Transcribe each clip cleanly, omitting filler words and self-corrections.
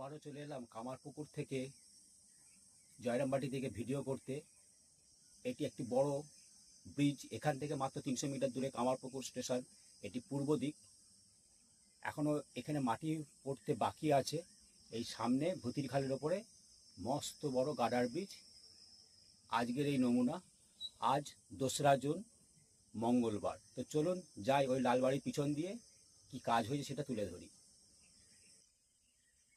আবারও চলে এলাম কামারপুকুর থেকে জয়রামবাটি থেকে ভিডিও করতে। এটি একটি বড় ব্রিজ, এখান থেকে মাত্র 300 মিটার দূরে কামারপুকুর স্টেশন। এটি পূর্ব দিক। এখনও এখানে মাটি পড়তে বাকি আছে। এই সামনে ভূতির খালের ওপরে মস্ত বড় গার্ডার ব্রিজ। আজকের এই নমুনা। আজ 2রা জুন, মঙ্গলবার। তো চলুন যাই ওই লালবাড়ির পিছন দিয়ে কি কাজ হয়েছে সেটা তুলে ধরি।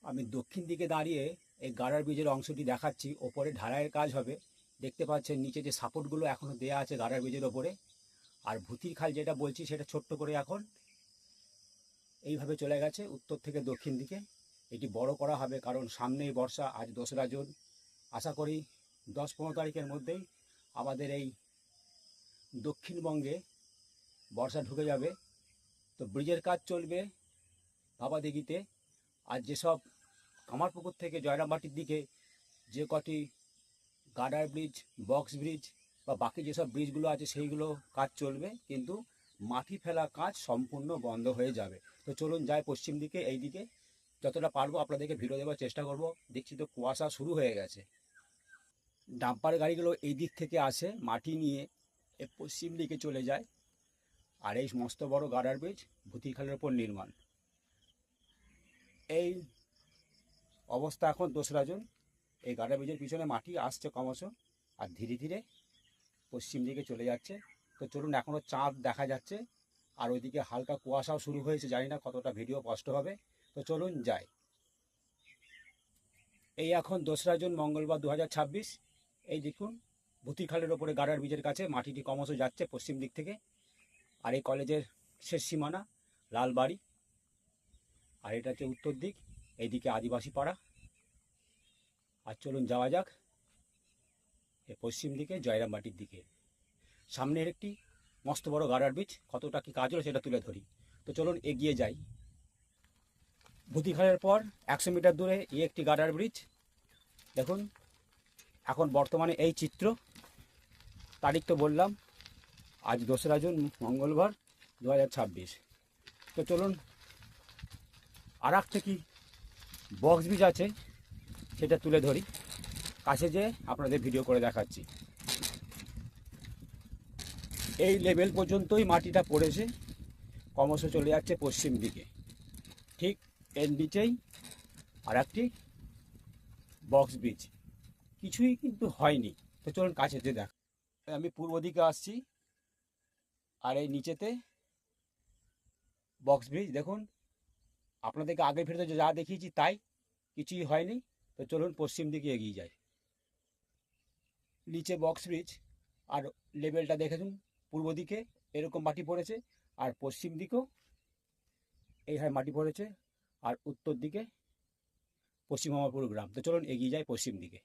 আমি দক্ষিণ দিকে দাঁড়িয়ে এই গার্ডার ব্রিজের অংশটি দেখাচ্ছি। ওপরে ঢালাইয়ের কাজ হবে। দেখতে পাচ্ছেন নিচে যে সাপোর্টগুলো এখনও দেওয়া আছে গার্ডার ব্রিজের ওপরে। আর ভূতির খাল যেটা বলছি সেটা ছোট্ট করে এখন এইভাবে চলে গেছে উত্তর থেকে দক্ষিণ দিকে। এটি বড় করা হবে কারণ সামনেই বর্ষা। আজ 2রা জুন। আশা করি 10-15 তারিখের মধ্যেই আমাদের এই দক্ষিণবঙ্গে বর্ষা ঢুকে যাবে। তো ব্রিজের কাজ চলবে ভাবাদিঘিতে। আর যেসব কামারপুকুর থেকে জয়রামবাটির দিকে যে কটি গার্ডার ব্রিজ, বক্স ব্রিজ বা বাকি যেসব ব্রিজগুলো আছে সেইগুলো কাজ চলবে, কিন্তু মাটি ফেলা কাজ সম্পূর্ণ বন্ধ হয়ে যাবে। তো চলুন যাই পশ্চিম দিকে। এই দিকে যতটা পারবো আপনাদেরকে ভিডিও দেওয়ার চেষ্টা করব। দেখছি তো কুয়াশা শুরু হয়ে গেছে। ডাম্পার গাড়িগুলো এই দিক থেকে আসে মাটি নিয়ে, এ পশ্চিম দিকে চলে যায়। আর এই মস্ত বড় গার্ডার ব্রিজ ভূতির খালের ওপর নির্মাণ। এই অবস্থা এখন 2রা জুন। এই গার্ডার ব্রিজের পিছনে মাটি আসছে ক্রমশ, আর ধীরে ধীরে পশ্চিম দিকে চলে যাচ্ছে। তো চলুন, এখনও চাঁদ দেখা যাচ্ছে আর ওইদিকে হালকা কুয়াশাও শুরু হয়েছে। জানি না কতটা ভিডিও কষ্ট হবে। তো চলুন যাই। এই এখন 2রা জুন, মঙ্গলবার 2026। এই দেখুন ভূতির খালের ওপরে গার্ডার ব্রিজের কাছে মাটিটি ক্রমশ যাচ্ছে পশ্চিম দিক থেকে। আর এই কলেজের শেষ সীমানা লালবাড়ি। আর এটা হচ্ছে উত্তর দিক, এইদিকে আদিবাসী পাড়া। আর চলুন যাওয়া যাক এই পশ্চিম দিকে জয়রামবাটির দিকে। সামনের একটি মস্ত বড় গার্ডার ব্রিজ, কতটা কি কাজ হলো সেটা তুলে ধরি। তো চলুন এগিয়ে যাই। ভূতিখালের পর 100 মিটার দূরে এই একটি গার্ডার ব্রিজ। দেখুন এখন বর্তমানে এই চিত্র। তারিখ তো বললাম, আজ 2রা জুন, মঙ্গলবার 2026। তো চলুন আর একটা কি বক্স ব্রিজ আছে সেটা তুলে ধরি। কাছে যেয়ে আপনাদের ভিডিও করে দেখাচ্ছি। এই লেভেল পর্যন্তই মাটিটা পড়েছে, ক্রমশ চলে যাচ্ছে পশ্চিম দিকে। ঠিক এর নিচেই আর একটি বক্স ব্রিজ, কিছুই কিন্তু হয়নি। তো চলুন কাছে যেয়ে দেখ। আমি পূর্ব দিকে আসছি, আর এই নিচেতে বক্স ব্রিজ। দেখুন আপনাদেরকে আগের ভিডিওতে যা দেখিয়েছি তাই, কিছুই হয়নি। তো চলুন পশ্চিম দিকে এগিয়ে যাই। নিচে বক্স ব্রিজ, আর লেভেলটা দেখুন। পূর্ব দিকে এরকম মাটি পড়েছে, আর পশ্চিম দিকেও এইভাবে মাটি পড়েছে, আর উত্তর দিকে পশ্চিম মামাপুর গ্রাম। তো চলুন এগিয়ে যাই পশ্চিম দিকে।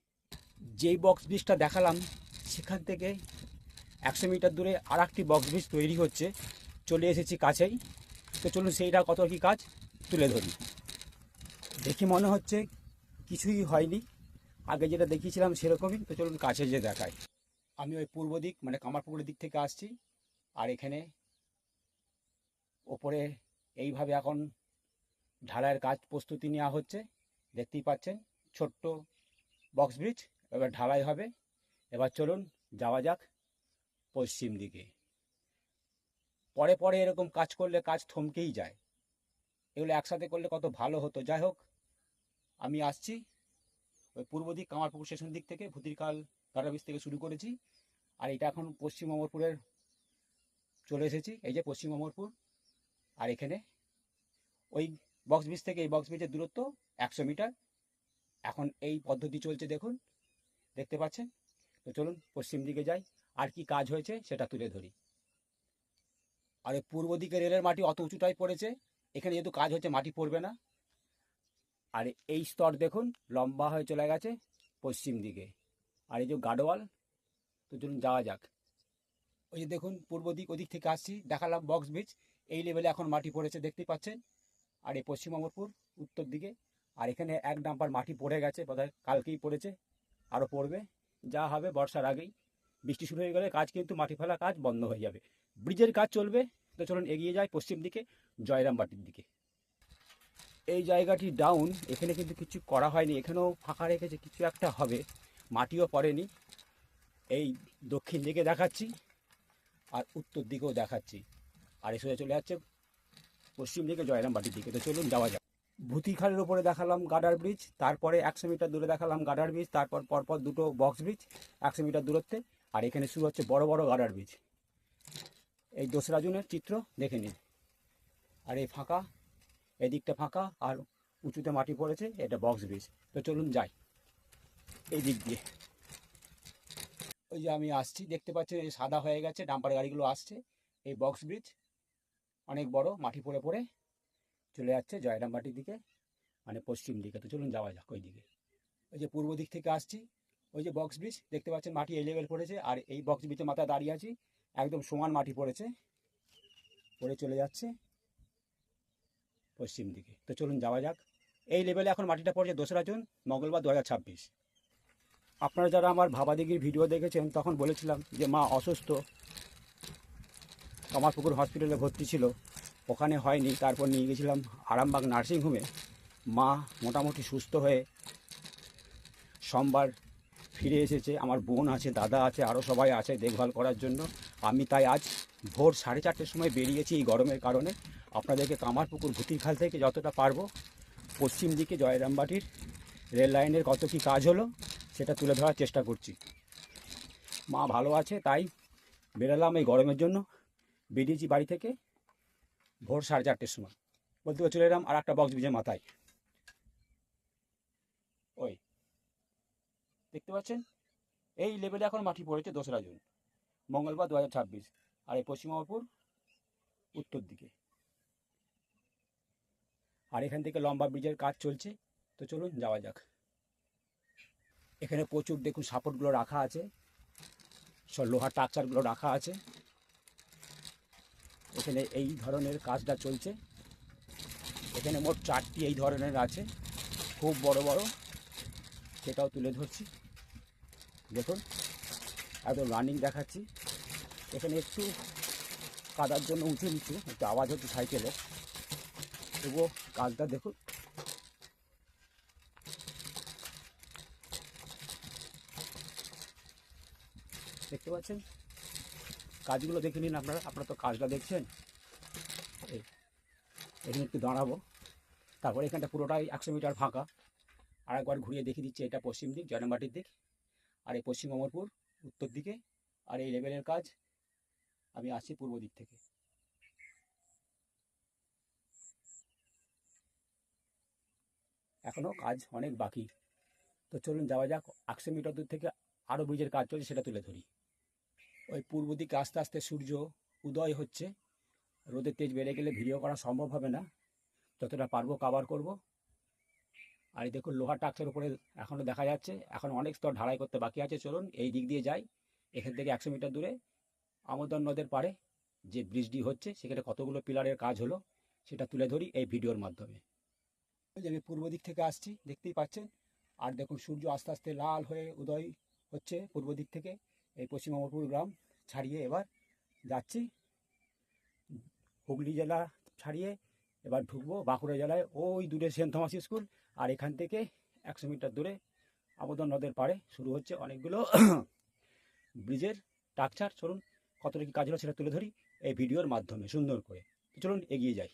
যেই বক্স ব্রিজটা দেখালাম সেখান থেকে 100 মিটার দূরে আর একটি বক্স ব্রিজ তৈরি হচ্ছে। চলে এসেছি কাছেই। তো চলুন সেইটা কত কী কাজ তুলে ধরি। দেখি মনে হচ্ছে কিছুই হয়নি, আগে যেটা দেখিয়েছিলাম সেরকমই। তো চলুন কাছে যেয়ে দেখাই। আমি ওই পূর্ব দিক মানে কামারপুকুরের দিক থেকে আসছি। আর এখানে ওপরে এইভাবে এখন ঢালাইয়ের কাজ প্রস্তুতি নেওয়া হচ্ছে। দেখতেই পাচ্ছেন ছোট্ট বক্স ব্রিজ, এবার ঢালাই হবে। এবার চলুন যাওয়া যাক পশ্চিম দিকে। পরে পরে এরকম কাজ করলে কাজ থমকেই যায়। এগুলো একসাথে করলে কত ভালো হতো। যাই হোক, আমি আসছি ওই পূর্ব দিক কামারপুকুর স্টেশন দিক থেকে, ভূতিরখাল গার্ডার ব্রিজ থেকে শুরু করেছি। আর এটা এখন পশ্চিম অমরপুরের চলে এসেছি। এই যে পশ্চিম অমরপুর। আর এখানে ওই বক্স ব্রিজ থেকে এই বক্স ব্রিজের দূরত্ব 100 মিটার। এখন এই পদ্ধতি চলছে, দেখুন, দেখতে পাচ্ছেন। তো চলুন পশ্চিম দিকে যাই, আর কি কাজ হয়েছে সেটা তুলে ধরি। আর এই পূর্ব দিকে রেলের মাটি অত উঁচুটাই পড়েছে, এখানে যেহেতু কাজ হচ্ছে মাটি পড়বে না। আর এই স্তর দেখুন লম্বা হয়ে চলে গেছে পশ্চিম দিকে। আর এই যে গার্ডওয়াল। তো চলুন যাওয়া যাক। ওই যে দেখুন পূর্ব দিক, ওদিক থেকে আসছি, দেখালাম বক্স ব্রিজ। এই লেভেলে এখন মাটি পড়েছে, দেখতেই পাচ্ছেন। আর এই পশ্চিম অমরপুর উত্তর দিকে। আর এখানে এক ডাম্পার মাটি পড়ে গেছে, বোধহয় কালকেই পড়েছে, আরও পড়বে। যা হবে বর্ষার আগেই। বৃষ্টি শুরু হয়ে গেলে কাজ কিন্তু মাটি ফেলা কাজ বন্ধ হয়ে যাবে। ব্রিজের কাজ চলবে। তো চলুন এগিয়ে যাই পশ্চিম দিকে জয়রামবাটির দিকে। এই জায়গাটি ডাউন, এখানে কিন্তু কিছু করা হয়নি, এখানেও ফাঁকা রেখেছে, কিছু একটা হবে, মাটিও পড়েনি। এই দক্ষিণ দিকে দেখাচ্ছি আর উত্তর দিকেও দেখাচ্ছি, আর এসে চলে যাচ্ছে পশ্চিম দিকে জয়রামবাটির দিকে। তো চলুন যাওয়া যাক। ভূতিখালের উপরে দেখালাম গার্ডার ব্রিজ, তারপরে 100 মিটার দূরে দেখালাম গার্ডার ব্রিজ, তারপর পরপর দুটো বক্স ব্রিজ 100 মিটার দূরত্বে, আর এখানে শুরু হচ্ছে বড় বড় গার্ডার ব্রিজ। এই 2রা জুনের চিত্র দেখে নিন। আর এই ফাঁকা, এদিকটা ফাঁকা আর উঁচুতে মাটি পড়েছে, এটা বক্স ব্রিজ। তো চলুন যাই এই দিক দিয়ে। ওই যে আমি আসছি, দেখতে পাচ্ছেন এই সাদা হয়ে গেছে, ডাম্পার গাড়িগুলো আসছে। এই বক্স ব্রিজ অনেক বড়, মাটি পড়ে পড়ে চলে যাচ্ছে জয়রামবাটির দিকে, মানে পশ্চিম দিকে। তো চলুন যাওয়া যাক ওই দিকে। ওই যে পূর্ব দিক থেকে আসছি, ওই যে বক্স ব্রিজ দেখতে পাচ্ছেন, মাটি এই লেভেল পড়েছে, আর এই বক্স ব্রিজের মাথায় দাঁড়িয়ে আছি, একদম সমান মাটি পড়েছে, পড়ে চলে যাচ্ছে পশ্চিম দিকে। তো চলুন যাওয়া যাক। এই লেভেলে এখন মাটিটা পড়েছে 2রা জুন মঙ্গলবার 2026। আপনারা যারা আমার ভাবাদিঘির ভিডিও দেখেছেন, তখন বলেছিলাম যে মা অসুস্থ, কামারপুকুর হসপিটালে ভর্তি ছিল, ওখানে হয়নি, তারপর নিয়ে গেছিলাম আরামবাগ নার্সিংহোমে। মা মোটামুটি সুস্থ হয়ে সোমবার ফিরে এসেছে। আমার বোন আছে, দাদা আছে, আরও সবাই আছে দেখভাল করার জন্য। আমি তাই আজ ভোর 4:30টার সময় বেরিয়েছি এই গরমের কারণে, আপনাদেরকে কামারপুকুর ভূতিখাল থেকে যতটা পারবো পশ্চিম দিকে জয়রামবাটির রেল লাইনের কত কী কাজ হলো সেটা তুলে ধরার চেষ্টা করছি। মা ভালো আছে তাই বেরোলাম এই গরমের জন্য। বেরিয়েছি বাড়ি থেকে ভোর 4:30টার সময়, বলতে চলে এলাম আর একটা বক্স ব্রিজের মাথায়। ওই দেখতে পাচ্ছেন এই লেভেলে এখন মাটি পড়েছে 2রা জুন মঙ্গলবার 2026, আর এই পশ্চিমবঙ্গপুর উত্তর দিকে। আর এখান থেকে লম্বা ব্রিজের কাজ চলছে। তো চলুন যাওয়া যাক। এখানে প্রচুর দেখুন সাপোর্টগুলো রাখা আছে, সব লোহার টাকচারগুলো রাখা আছে। এখানে এই ধরনের কাজটা চলছে। এখানে মোট 4টি এই ধরনের আছে, খুব বড় বড়, সেটাও তুলে ধরছি। দেখুন একদম রানিং দেখাচ্ছি। এখানে একটু কাদার জন্য উঁচু নিচু একটু আওয়াজ হচ্ছে সাইকেলের, তবুও কাজটা দেখুন। দেখতে পাচ্ছেন কাজগুলো দেখে নিন আপনারা তো কাজটা দেখছেন। এখানে একটু দাঁড়াবো, তারপরে এখানটা পুরোটাই 100 মিটার ফাঁকা। আর একবার ঘুরিয়ে দেখিয়ে দিচ্ছি, এটা পশ্চিম দিক জয়রামবাটির দিক, আর এই পশ্চিম অমরপুর উত্তর দিকে। আর এই লেভেলের কাজ আমি আসছি পূর্ব দিক থেকে। এখনও কাজ অনেক বাকি। তো চলুন যাওয়া যাক। 100 মিটার দূর থেকে আরও ব্রিজের কাজ চলছে, সেটা তুলে ধরি। ওই পূর্ব দিকে আস্তে আস্তে সূর্য উদয় হচ্ছে। রোদের তেজ বেড়ে গেলে ভিডিও করা সম্ভব হবে না, যতটা পারবো কভার করব। আর এই দেখুন লোহার টাকচার উপরে এখনও দেখা যাচ্ছে, এখন অনেক স্তর ঢালাই করতে বাকি আছে। চলুন এই দিক দিয়ে যাই। এখান থেকে 100 মিটার দূরে আমোদন নদের পাড়ে যে ব্রিজটি হচ্ছে, সেখানে কতগুলো পিলারের কাজ হলো সেটা তুলে ধরি এই ভিডিওর মাধ্যমে। আমি পূর্ব দিক থেকে আসছি, দেখতেই পাচ্ছেন। আর দেখুন সূর্য আস্তে আস্তে লাল হয়ে উদয় হচ্ছে পূর্ব দিক থেকে। এই পশ্চিম অমরপুর গ্রাম ছাড়িয়ে এবার যাচ্ছি হুগলি জেলা ছাড়িয়ে, এবার ঢুকবো বাঁকুড়া জেলায়। ওই দূরে সেন্ট থমাস স্কুল, আর এখান থেকে 100 মিটার দূরে আমোদন নদের পাড়ে শুরু হচ্ছে অনেকগুলো ব্রিজের টাকচার। চলুন কতটা কি কাজ হলো সেটা তুলে ধরি এই ভিডিওর মাধ্যমে সুন্দর করে। চলুন এগিয়ে যাই।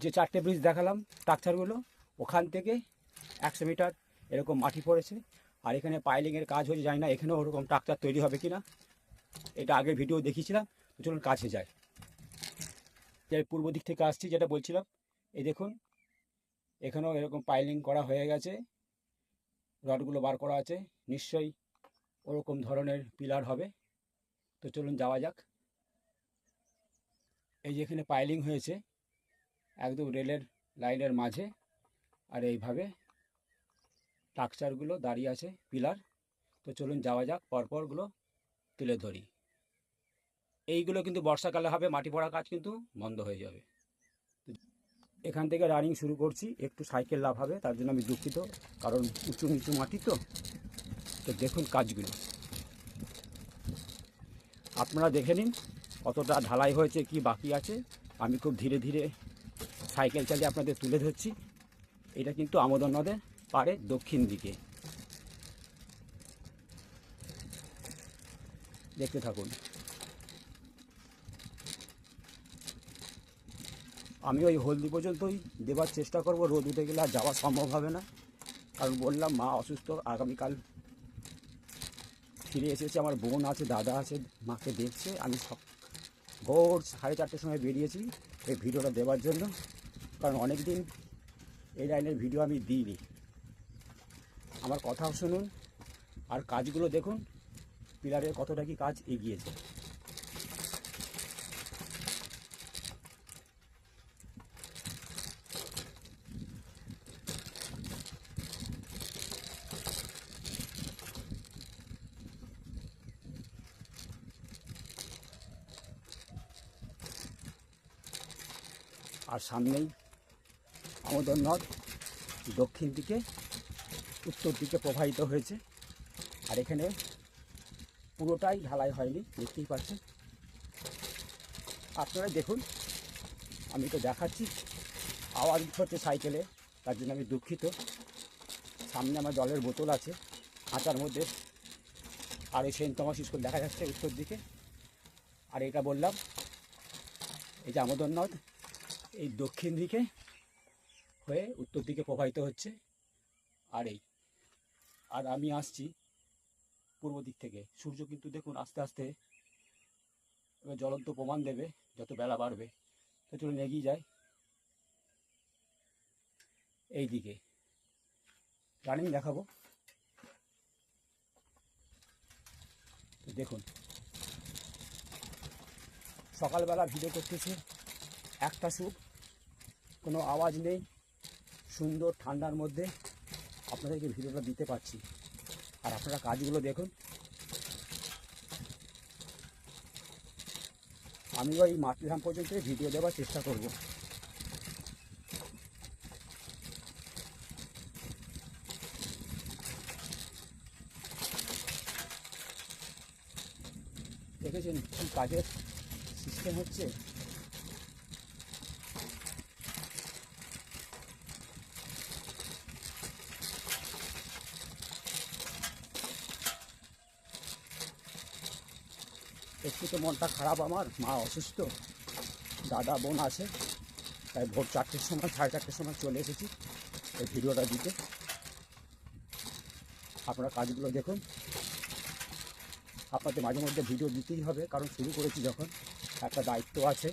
যে 4টে ব্রিজ দেখালাম টাকচারগুলো, ওখান থেকে 100 মিটার এরকম মাটি পড়েছে। আর এখানে পাইলিংয়ের কাজ হয়েছে, জানি না এখানেও ওরকম টাকচার তৈরি হবে কি না, এটা আগের ভিডিও দেখিয়েছিলাম। চলুন কাছে যাই। যে পূর্ব দিক থেকে আসছি যেটা বলছিলাম, এই দেখুন এখানেও এরকম পাইলিং করা হয়ে গেছে, রডগুলো বার করা আছে, নিশ্চয়ই ওরকম ধরনের পিলার হবে। তো চলুন যাওয়া যাক। এই যে এখানে পাইলিং হয়েছে একদম রেলের লাইনের মাঝে, আর এইভাবে স্ট্রাকচারগুলো দাঁড়িয়ে আছে পিলার। তো চলুন যাওয়া যাক, পরপরগুলো তুলে ধরি। এইগুলো কিন্তু বর্ষাকালে হবে, মাটি পড়া কাজ কিন্তু বন্ধ হয়ে যাবে। এখান থেকে রানিং শুরু করছি, একটু সাইকেল লাভ হবে তার জন্য আমি দুঃখিত, কারণ উঁচু নিচু মাটি তো। তো দেখুন কাজগুলো আপনারা দেখে নিন কতটা ঢালাই হয়েছে, কি বাকি আছে। আমি খুব ধীরে ধীরে সাইকেল চালিয়ে আপনাদের তুলে ধরছি। এটা কিন্তু আমোদন নদের পাড়ে দক্ষিণ দিকে, দেখতে থাকুন। আমি ওই হলদি পর্যন্তই দেবার চেষ্টা করব, রোদ উঠে গেলে আর যাওয়া সম্ভব হবে না, কারণ বললাম মা অসুস্থ। আগামীকাল ফিরে এসেছে, আমার বোন আছে, দাদা আছে, মাকে দেখছে। আমি সব ভোর 4:30টার সময় বেরিয়েছি এই ভিডিওটা দেওয়ার জন্য, কারণ অনেক দিন এই লাইনের ভিডিও আমি দিইনি। আমার কথাও শুনুন আর কাজগুলো দেখুন, পিলারের কতটা কি কাজ এগিয়েছে। আর সামনেই আমোদন নদ দক্ষিণ দিকে উত্তর দিকে প্রবাহিত হয়েছে। আর এখানে পুরোটাই ঢালাই হয়নি, দেখতেই পাচ্ছেন। আপনারা দেখুন, আমি তো দেখাচ্ছি, আওয়াজ হচ্ছে সাইকেলে, তার জন্য আমি দুঃখিত। সামনে আমার জলের বোতল আছে খাঁচার মধ্যে, আর এই সেন্ট থমাস স্কুল দেখা যাচ্ছে উত্তর দিকে। আর এটা বললাম, এই যে আমোদন নদ এই দক্ষিণ দিকে হয়ে উত্তর দিকে প্রবাহিত হচ্ছে। আর আমি আসছি পূর্ব দিক থেকে। সূর্য কিন্তু দেখুন আস্তে আস্তে এবার জ্বলন্ত প্রমাণ দেবে যত বেলা বাড়বে। তো চলুন এগিয়ে যায় এই দিকে, রানিং দেখাবো। দেখুন সকালবেলা ভিডিও করতেছে, একটা সুখ, কোনো আওয়াজ নেই, সুন্দর ঠান্ডার মধ্যে আপনাদেরকে ভিডিওটা দিতে পারছি। আর আপনারা কাজগুলো দেখুন। আমি ওই মাতৃধাম পর্যন্ত ভিডিও দেওয়ার চেষ্টা করব। দেখেছেন কি কাজের সিস্টেম হচ্ছে। একটু তো মনটা খারাপ, আমার মা অসুস্থ, দাদা বোন আছে, তাই ভোর 4টের সময় 4:30টার সময় চলে এসেছি এই ভিডিওটা দিতে। আপনারা কাজগুলো দেখুন। আপনাদের মাঝে মধ্যে ভিডিও দিতেই হবে, কারণ শুরু করেছি যখন, একটা দায়িত্ব আছে।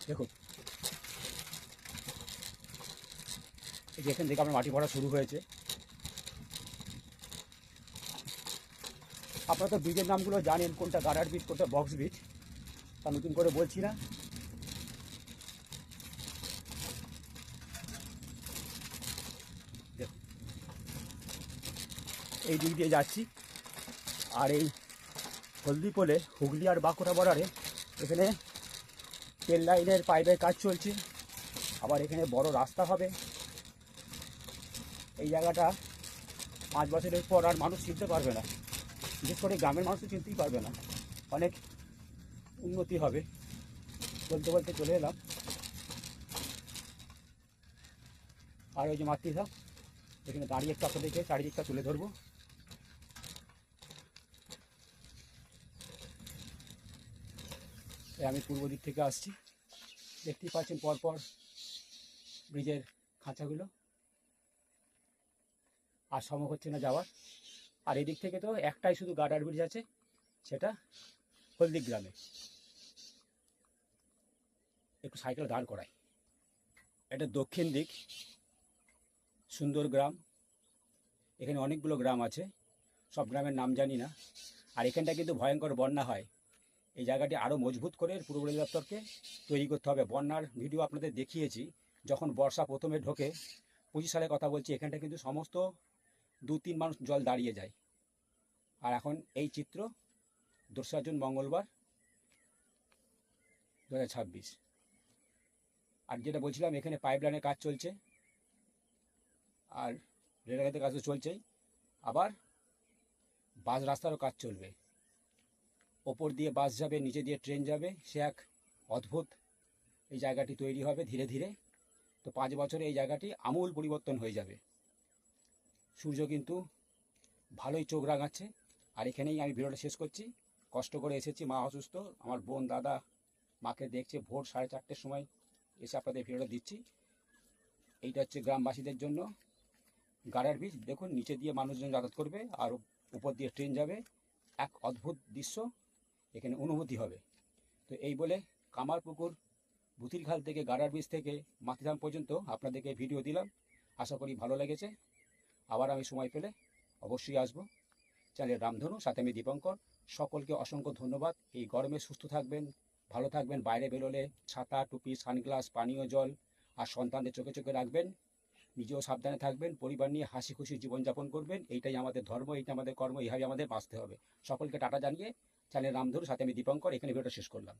দেখুন যেখান থেকে আমার মাটি ভরা শুরু হয়েছে। আপনারা তো বীজের নামগুলো জানেন, কোনটা গাডার বীজ কোনটা বক্স বীজ, তা নতুন করে বলছি না। এই দিক দিয়ে যাচ্ছি। আর এই হলদি পোলে হুগলি আর বাঁকুড়া বর্ডারে এখানে তেল লাইনের পাইপের কাজ চলছে। আবার এখানে বড় রাস্তা হবে। এই জায়গাটা 5 বছরের পর আর মানুষ চিনতে পারবে না, বিশেষ করে গ্রামের মানুষ তো চিনতেই পারবে না। অনেক উন্নতি হবে। বলতে বলতে চলে এলাম। আর ওই যে মাতৃধাম, এখানে দাঁড়িয়ে একটু আপনাদেরকে চারিদিকটা তুলে ধরবো। আমি পূর্ব দিক থেকে আসছি, দেখতেই পাচ্ছেন পরপর ব্রিজের খাঁচাগুলো। আর সম্ভব হচ্ছে না যাওয়ার। আর এদিক থেকে তো একটাই শুধু গার্ডার ব্রিজ আছে, সেটা হলদি গ্রামে। একটু সাইকেল দাঁড় করাই। এটা দক্ষিণ দিক, সুন্দর গ্রাম। এখানে অনেকগুলো গ্রাম আছে, সব গ্রামের নাম জানি না। আর এখানটা কিন্তু ভয়ঙ্কর বন্যা হয়। এই জায়গাটি আরও মজবুত করে পূর্ব রেল দপ্তরকে তৈরি করতে হবে। বন্যার ভিডিও আপনাদের দেখিয়েছি, যখন বর্ষা প্রথমে ঢোকে, 25 সালের কথা বলছি, এখানটা কিন্তু সমস্ত 2-3 মানুষ জল দাঁড়িয়ে যায়। আর এখন এই চিত্র 2রা জুন মঙ্গলবার 2026। আর যেটা বলছিলাম, এখানে পাইপলাইনের কাজ চলছে, আর রেলগাড়িতে কাজ তো চলছেই, আবার বাস রাস্তারও কাজ চলবে। ওপর দিয়ে বাস যাবে, নিচে দিয়ে ট্রেন যাবে, সে এক অদ্ভুত এই জায়গাটি তৈরি হবে ধীরে ধীরে। তো 5 বছরে এই জায়গাটি আমূল পরিবর্তন হয়ে যাবে। সূর্য কিন্তু ভালোই চোখ রাঙাচ্ছে। আর এখানেই আমি ভিডিওটা শেষ করছি। কষ্ট করে এসেছি, মা অসুস্থ, আমার বোন দাদা মাকে দেখছে, ভোর 4:30-র সময় এসে আপনাদের ভিডিওটা দিচ্ছি। এইটা হচ্ছে গ্রামবাসীদের জন্য গাড়ার ব্রিজ। দেখুন নিচে দিয়ে মানুষজন যাতায়াত করবে আর উপর দিয়ে ট্রেন যাবে, এক অদ্ভুত দৃশ্য এখানে অনুভূতি হবে। তো এই বলে কামারপুকুর ভুতিরখাল থেকে গাড়ার ব্রিজ থেকে মাতৃধাম পর্যন্ত আপনাদেরকে ভিডিও দিলাম। আশা করি ভালো লেগেছে। আবার আমি সময় পেলে অবশ্যই আসবো। চ্যানেল রামধনু, সাথে আমি দীপঙ্কর। সকলকে অসংখ্য ধন্যবাদ। এই গরমে সুস্থ থাকবেন, ভালো থাকবেন। বাইরে বেরোলে ছাতা, টুপি, সানগ্লাস, পানীয় জল আর সন্তানদের চোখে চোখে রাখবেন। নিজেও সাবধানে থাকবেন, পরিবার নিয়ে হাসি খুশি জীবনযাপন করবেন। এইটাই আমাদের ধর্ম, এইটা আমাদের কর্ম, এইভাবে আমাদের বাঁচতে হবে। সকলকে টাটা জানিয়ে চ্যানেল রামধনু, সাথে আমি দীপঙ্কর এখানে ভিডিওটা শেষ করলাম।